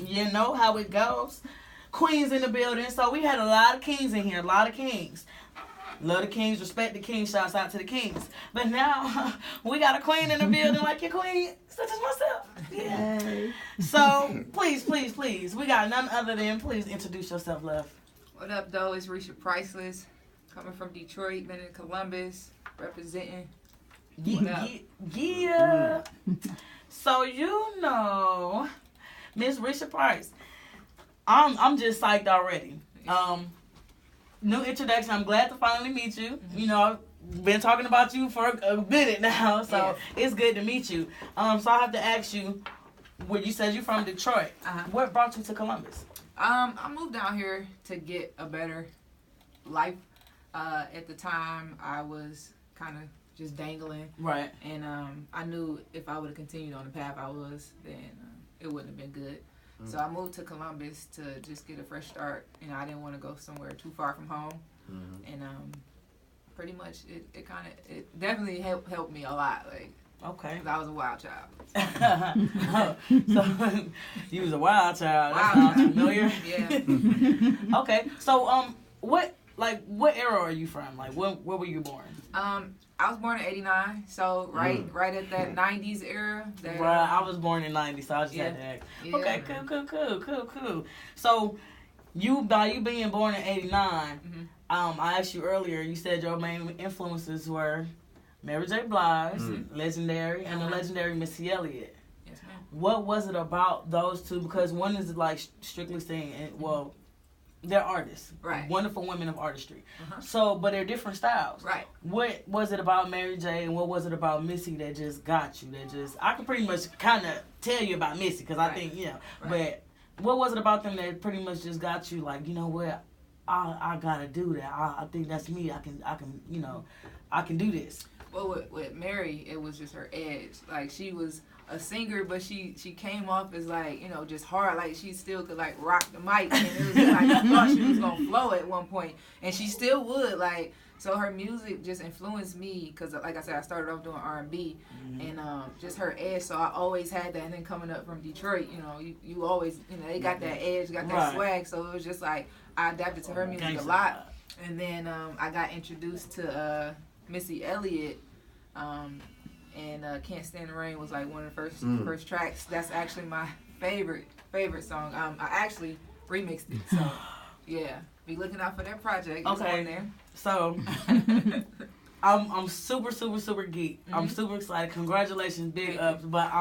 You know how it goes. Queens in the building. So we had a lot of kings in here. A lot of kings. Love the kings. Respect the kings. Shouts out to the kings. But now we got a queen in the building like your queen, such as myself. Yeah. Yay. So please, please, please. We got none other than please introduce yourself, love. What up, though? It's Risha Prycles, coming from Detroit, been in Columbus, representing. Yeah. So you know, Miss Risha Prycles. I'm just psyched already. New introduction. I'm glad to finally meet you. Mm-hmm. You know, I've been talking about you for a minute now, so it's good to meet you. So I have to ask you, when you said you're from Detroit, what brought you to Columbus? I moved down here to get a better life. At the time, I was kind of just dangling. Right. And I knew if I would have continued on the path I was, then it wouldn't have been good. So I moved to Columbus to just get a fresh start. You know, I didn't want to go somewhere too far from home. And pretty much it definitely helped me a lot. Like, okay. 'Cause I was a wild child. So you was a wild child. That sounds familiar. Yeah. Okay. So what era are you from? Like, where were you born? I was born in '89, so right at that '90s era. Right, I was born in '90, so I just had to ask. Yeah, okay, cool. So, by you being born in '89, I asked you earlier. You said your main influences were Mary J. Blige, Legendary, and the legendary Missy Elliott. Yes, ma'am. What was it about those two? Because one is like strictly singing, well, they're artists, right? Wonderful women of artistry. So, but they're different styles, right? What was it about Mary J. and what was it about Missy that just got you? I can pretty much kind of tell you about Missy because I think But what was it about them that pretty much just got you? Like, you know what? I gotta do that. I think that's me. I can do this. Well, with Mary, it was just her edge. Like, she was a singer, but she came off as like, just hard. Like, she still could like rock the mic, and it was just like I thought she was gonna flow at one point, and she still would. Like, so her music just influenced me because, like I said, I started off doing R&B, and just her edge. So I always had that. And then coming up from Detroit, you always, they got that edge, got that swag. So it was just like I adapted to her music a lot, and then I got introduced to Missy Elliott. And Can't Stand the Rain was like one of the first tracks. That's actually my favorite song. I actually remixed it. So yeah, be looking out for that project. It's on there. So I'm super geek. I'm super excited. Congratulations, big ups. But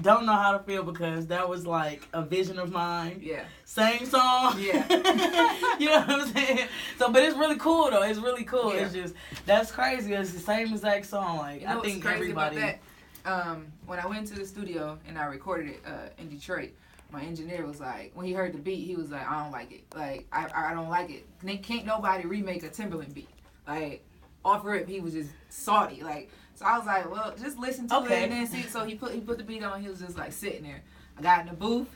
don't know how to feel because that was like a vision of mine. Yeah. Same song. Yeah. You know what I'm saying? So, but it's really cool though. It's really cool. Yeah. It's just that's crazy. It's the same exact song. Like I think what's crazy everybody. About that? When I went to the studio and I recorded it in Detroit, my engineer was like, when he heard the beat, he was like, I don't like it. Like I don't like it. Can't nobody remake a Timberland beat. Like off rip, he was just salty. Like. So I was like, well, just listen to it and then see. So he put the beat on. He was just like sitting there. I got in the booth.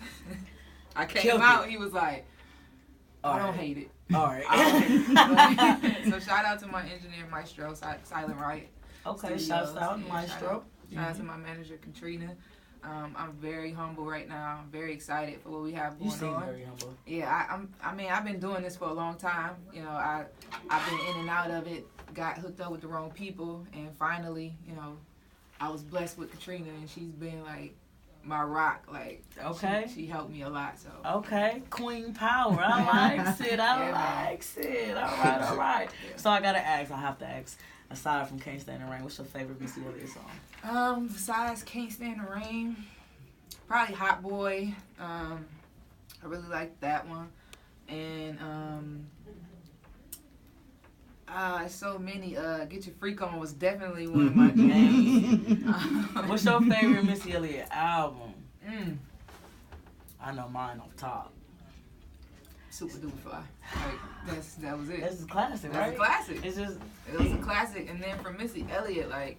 I came out. He was like, I don't hate it. All right. I don't hate it. So shout out to my engineer Maestro, Silent Riot. Okay, shout out Maestro. Shout out to my manager Katrina. I'm very humble right now. I'm very excited for what we have going on. You seem very humble. Yeah, I've been doing this for a long time. I've been in and out of it. Got hooked up with the wrong people, and finally, I was blessed with Katrina, and she's been like my rock. Like, she helped me a lot. So Queen Power. I likes it. All right. Yeah. So I gotta ask. I have to ask. Aside from Can't Stand the Rain, what's your favorite Missy Elliott song? Besides Can't Stand the Rain, probably Hot Boy. I really like that one, and so many. Get Your Freak On was definitely one of my jams. What's your favorite Missy Elliott album? I know mine off top. Super Duper Fly. Like that was it. That's a classic, right? That's a classic. It was a classic. And then from Missy Elliott, like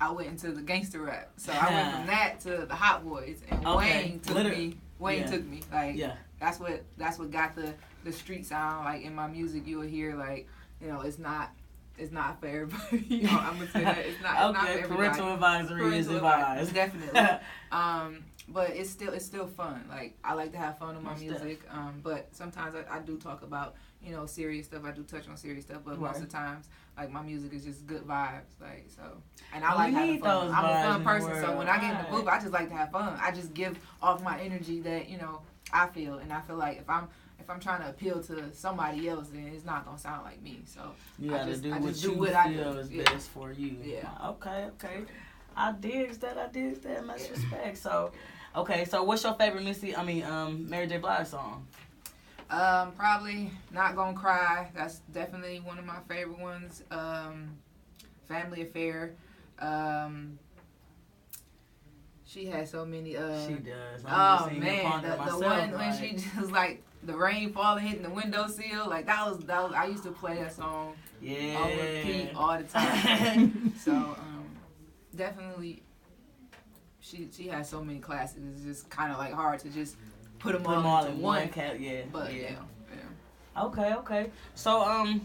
I went into the gangster rap. So I went from that to the Hot Boys, and Wayne took me. Took me. Like that's what got the street sound. Like in my music, you will hear like it's not it's not for everybody. I'm gonna say that it's not for everybody. Parental advisory is advised. Definitely. But it's still fun. Like, I like to have fun with my music. But sometimes I do talk about, you know, serious stuff. I do touch on serious stuff, but most of the times, like, my music is just good vibes. Like, so, and I like having fun. I'm a fun person, so when I get in the booth, I just like to have fun. I just give off my energy that, you know, I feel, and I feel like if I'm trying to appeal to somebody else, then it's not gonna sound like me. So you gotta do what you feel is best for you. Yeah. Okay. I digs that. Much respect. So, okay. So, what's your favorite Mary J. Blige song? Probably Not Gonna Cry. That's definitely one of my favorite ones. Family Affair. She has so many. She does. Oh man, the one when she just like the rain falling, hitting the windowsill. Like that was. I used to play that song. Yeah. On repeat all the time. So definitely, she has so many classics. It's just kind of like hard to just put them all into one. Yeah. But yeah. Okay. So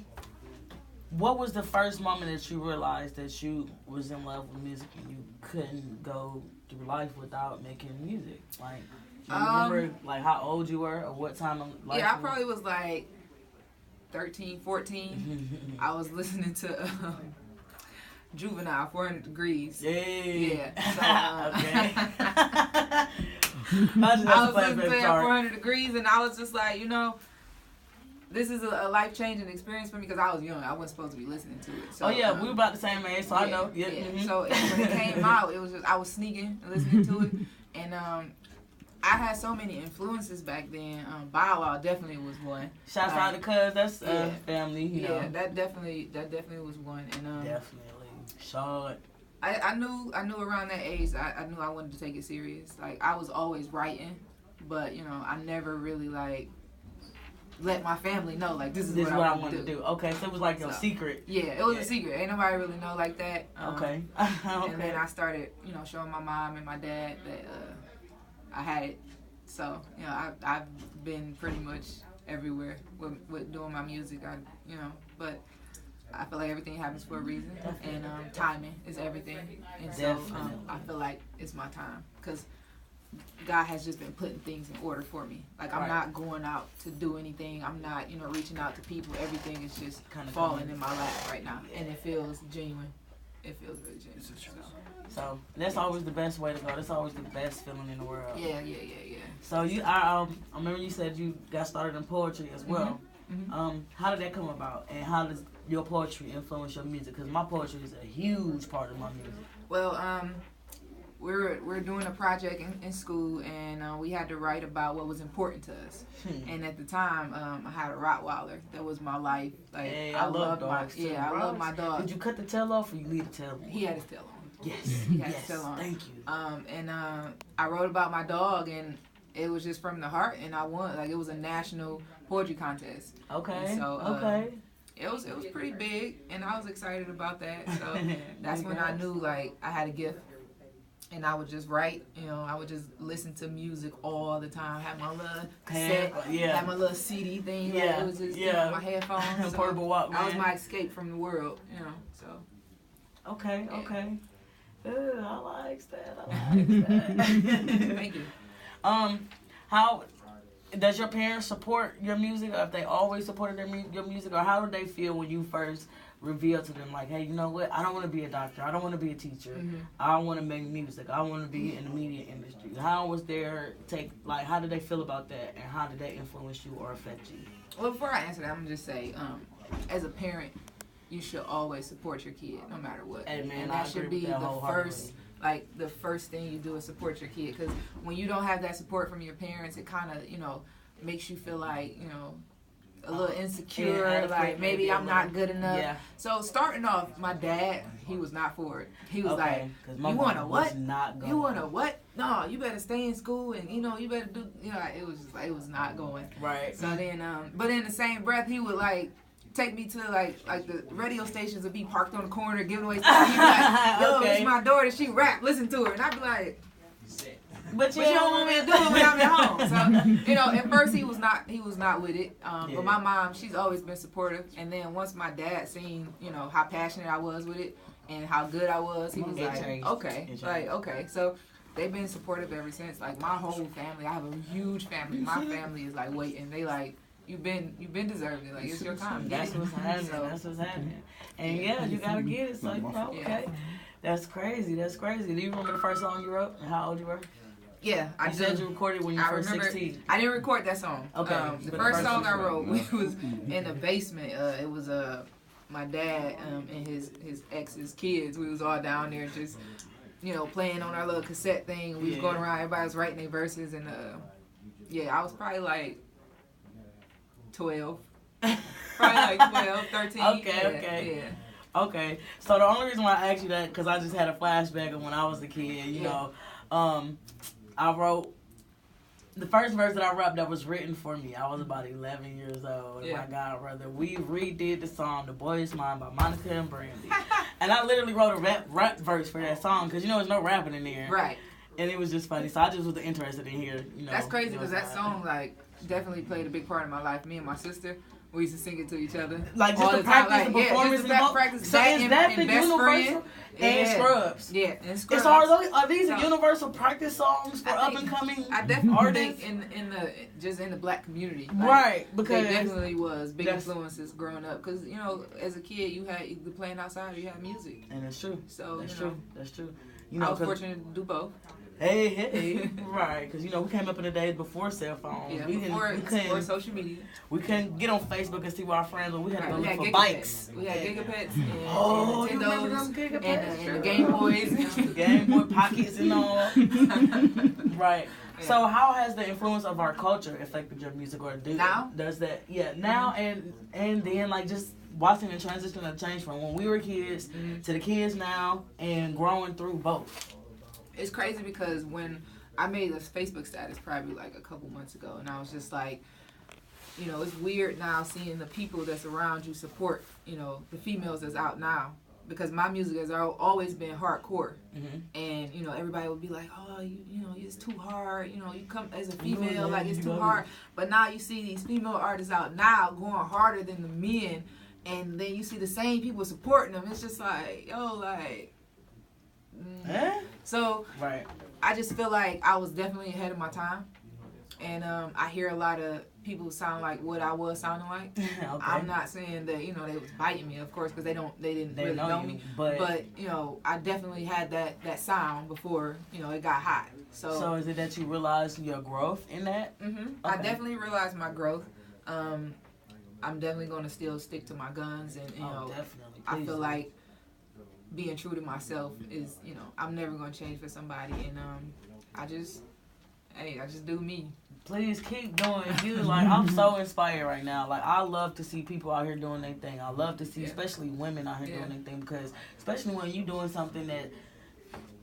what was the first moment that you realized that you was in love with music and you couldn't go through life without making music? Like, do you remember like how old you were or what time of life? Yeah, I probably was like 13, 14. I was listening to Juvenile, 400 Degrees. Yeah. So, okay. I was listening to 400 Degrees, and I was just like, you know, this is a life-changing experience for me because I was young. I wasn't supposed to be listening to it. So, we were about the same age, so I know. Yeah. Mm-hmm. So when it came out, it was just I was sneaking and listening to it, and I had so many influences back then. Bow Wow definitely was one. Shouts out to Cuz, that's family. You know. That definitely was one, and definitely. Short. I knew around that age I knew I wanted to take it serious. Like I was always writing, but you know I never really like let my family know like this is what I want to do. Okay, so it was like your secret. Yeah, it was a secret. Ain't nobody really know like that. Okay. And then I started, you know, showing my mom and my dad that I had it. So you know I've been pretty much everywhere with doing my music. But I feel like everything happens for a reason, and timing is everything. And so I feel like it's my time because God has just been putting things in order for me. Like I'm not going out to do anything. I'm not, you know, reaching out to people. Everything is just kind of falling in my lap right now, and it feels genuine. It feels really genuine. So that's always the best way to go. That's always the best feeling in the world. Yeah. So I remember you said you got started in poetry as well. Mm-hmm. How did that come about, and how does your poetry influence your music? Because my poetry is a huge part of my music. Well, we're doing a project in school, and we had to write about what was important to us. And at the time, I had a Rottweiler. That was my life. Like hey, I love dogs. I love my dog. Did you cut the tail off, or you leave the tail on? He had his tail on. Yes. He had his tail on. Thank you. And I wrote about my dog, and it was just from the heart, and I won. Like it was a national poetry contest. Okay. And so, It was pretty big, and I was excited about that. So that's when I knew like I had a gift, and I would just write. You know, I would just listen to music all the time. Have my little cassette, have my little CD thing. Like, it was just my headphones. So portable Walkman. That was my escape from the world. You know, so. Okay. Ooh, I like that. Thank you. How does your parents support your music, or if they always supported your music, or how did they feel when you first revealed to them, like, hey, you know what, I don't want to be a doctor, I don't want to be a teacher, I want to make music, I want to be in the media industry? How was their take, like, how did they feel about that, and how did that influence you or affect you? Well, before I answer that, I'm going to just say, as a parent, you should always support your kid, no matter what. Hey, man, and that should be the first thing you do is support your kid, because when you don't have that support from your parents, it kind of, you know, makes you feel like, you know, a little insecure, like maybe I'm not good enough. Yeah. So starting off, my dad, he was not for it. He was like, you want a what? You want a what? No, you better stay in school, and you know, you better do, you know, it was just like, it was not going. Right. So then, but in the same breath, he would like take me to like the radio stations would be parked on the corner giving away stuff. He'd be like, yo, it's my daughter, she rap, listen to her. And I'd be like, But you don't want me to do it when I'm at home. So, you know, at first he was not with it. But my mom, she's always been supportive. And then once my dad seen, you know, how passionate I was with it and how good I was, he was okay. So they've been supportive ever since. Like my whole family, I have a huge family. My family is like waiting. They like, you've been deserving it. Like it's your time. That's what's happening. That's what's happening. And you gotta get it. So you know, okay. That's crazy. Do you remember the first song you wrote and how old you were? Yeah, I said you recorded when you were 16. I didn't record that song. Okay. The first song I wrote, we was in the basement. It was my dad and his ex's kids. We was all down there just, you know, playing on our little cassette thing. We was going around. Everybody was writing their verses, and I was probably like 12. Probably like 12, 13. Okay. Okay. So the only reason why I asked you that, because I just had a flashback of when I was a kid, you know. I wrote the first verse that I rapped that was written for me. I was about 11 years old. And my god brother, we redid the song "The Boy Is Mine" by Monica and Brandy. And I literally wrote a rap verse for that song because, you know, there's no rapping in there. Right. And it was just funny. So I just was interested in here. You know, that's crazy because that song, like, definitely played a big part in my life. Me and my sister, we used to sing it to each other. Like, just to practice the performance. Practice so is that the universal? And Scrubs. Yeah, and Scrubs. Are these universal practice songs for up and coming I definitely think in the black community. Like, right, because they definitely was big influences growing up. Because, you know, as a kid, you had either playing outside or you had music. And that's true. So, That's true. You know, I was fortunate to do both. Hey, right, because, you know, we came up in the days before cell phones. Yeah, before social media. We couldn't get on Facebook and see what our friends were. We had to look for bikes. We had Gigapets and you remember them Gigapets? And the Game Boys. Game Boy Pockets and all. Right. Yeah. So how has the influence of our culture affected your music, or does that? Yeah, now and then, like, just watching the transition of change from when we were kids to the kids now and growing through both. It's crazy because when I made this Facebook status probably like a couple months ago, and I was just like, you know, it's weird now seeing the people that's around you support, you know, the females that's out now, because my music has always been hardcore, and, you know, everybody would be like, oh, you know, it's too hard, you know, you come as a female, like, it's too hard, but now you see these female artists out now going harder than the men, and then you see the same people supporting them. It's just like, yo, like, so I just feel like I was definitely ahead of my time, and I hear a lot of people sound like what I was sounding like. I'm not saying that, you know, they was biting me, of course, because they didn't really know me, but you know, I definitely had that sound before, you know, it got hot. So is it that you realized your growth in that? I definitely realized my growth. I'm definitely going to still stick to my guns, and, you know, I feel like being true to myself is, you know, I'm never going to change for somebody, and I just do me. Please keep doing you. Like, I'm so inspired right now. Like, I love to see people out here doing their thing. I love to see, especially women out here doing their thing, because especially when you're doing something that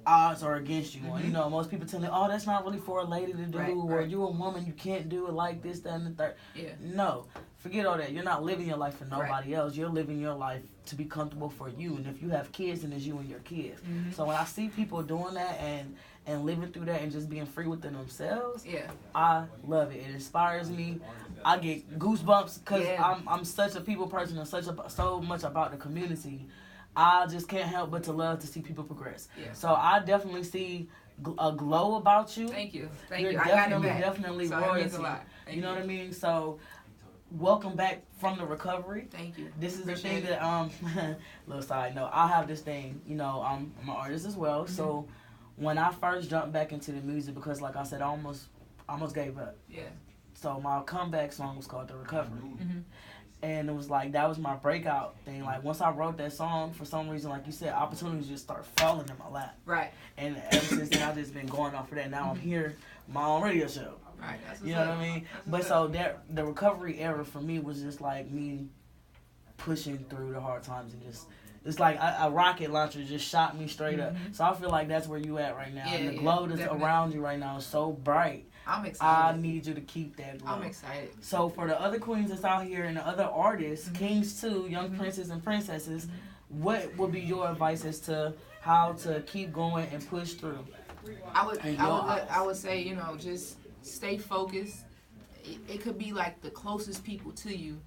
odds are against you. You know, most people tell me, oh, that's not really for a lady to do, or you're a woman, you can't do it like this, that, and the third. No. Forget all that. You're not living your life for nobody else. You're living your life to be comfortable for you. And if you have kids, then it's you and your kids. So when I see people doing that and living through that and just being free within themselves, I love it. It inspires me. I get goosebumps because I'm such a people person and so much about the community. I just can't help but to love to see people progress. So I definitely see a glow about you. Thank you. You're definitely so royalty. You know what I mean? So welcome back from the recovery. Thank you. This is the thing that little side note, I have this thing, you know, I'm an artist as well. So when I first jumped back into the music, because like I said, I almost gave up. So my comeback song was called The Recovery. And it was like, that was my breakout thing. Like, once I wrote that song, for some reason, like you said, opportunities just start falling in my lap. And ever since then, I've just been going off of that. Now I'm here, my own radio show. You know what I mean? But so the recovery era for me was just like me pushing through the hard times and just, it's like a rocket launcher just shot me straight up. So I feel like that's where you at right now. And the glow that's around you right now is so bright. I'm excited. I need you to keep that glow. I'm excited. So for the other queens that's out here and the other artists, kings too, young princes and princesses, what would be your advice as to how to keep going and push through? I would say, you know, just stay focused. It could be like the closest people to you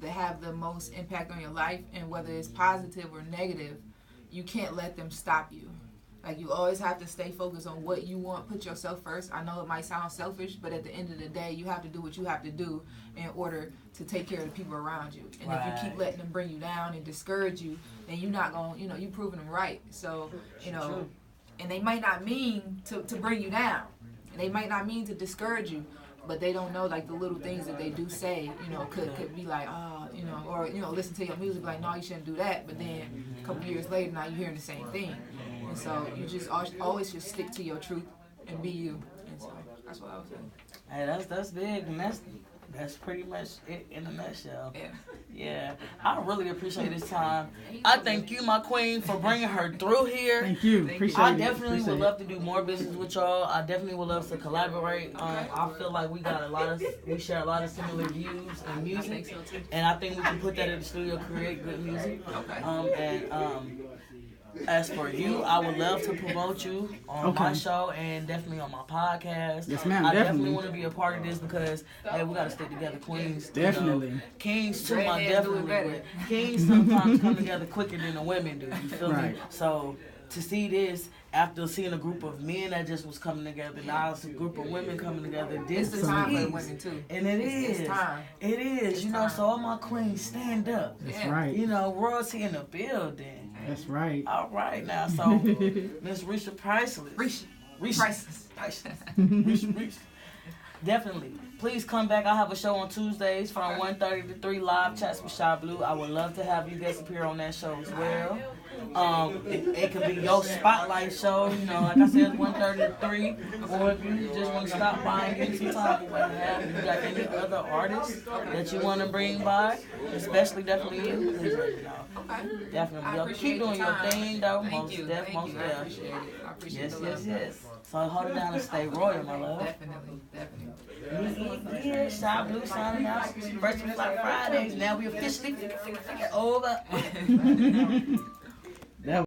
that have the most impact on your life, and whether it's positive or negative, you can't let them stop you. Like, you always have to stay focused on what you want. Put yourself first. I know it might sound selfish, but at the end of the day, you have to do what you have to do in order to take care of the people around you. And if you keep letting them bring you down and discourage you, then you're not going to, you know, you're proving them right. So, you know, and they might not mean to bring you down. And they might not mean to discourage you. But they don't know, like, the little things that they do say, you know, could be like, you know, or, you know, listen to your music, like, no, you shouldn't do that. But then a couple years later, now you're hearing the same thing. And so you just always just stick to your truth and be you. And so that's what I was saying. Hey, that's big, and that's pretty much it in a nutshell. Yeah. Yeah. I really appreciate this time. I thank you, my queen, for bringing her through here. Thank you. Appreciate I it. definitely would love to do more business with y'all. I definitely would love to collaborate. I feel like we share a lot of similar views and music, and I think we can put that in the studio, create good music. As for you, I would love to promote you on my show and definitely on my podcast. Yes, ma'am. I definitely want to be a part of this because, hey, we got to stick together, queens. Definitely. You know, kings too, I definitely. Kings sometimes come together quicker than the women do. You feel me? So to see this after seeing a group of men that just was coming together, now it's a group of women coming together. This is time for women too, and it's time. It is. It's you know, so all my queens, stand up. That's right. You know, royalty in the building. That's right. All right now, so Miss Risha Prycles. Risha. Definitely. Please come back. I have a show on Tuesdays from 1:30 to 3 live chats with Shy Blue. I would love to have you guys appear on that show as well. It could be your spotlight show, you know, like I said, 1:30 to 3. Or if you just want to stop by and get some time or what have you. You got any other artists that you want to bring by, especially definitely you, please let me know. Definitely. Yo, keep doing your thing, though. Most def. Yes. So hold it down and stay royal, my love. Definitely. Yeah, Shy Blue signing out. First week like Fridays. Now we officially figure over.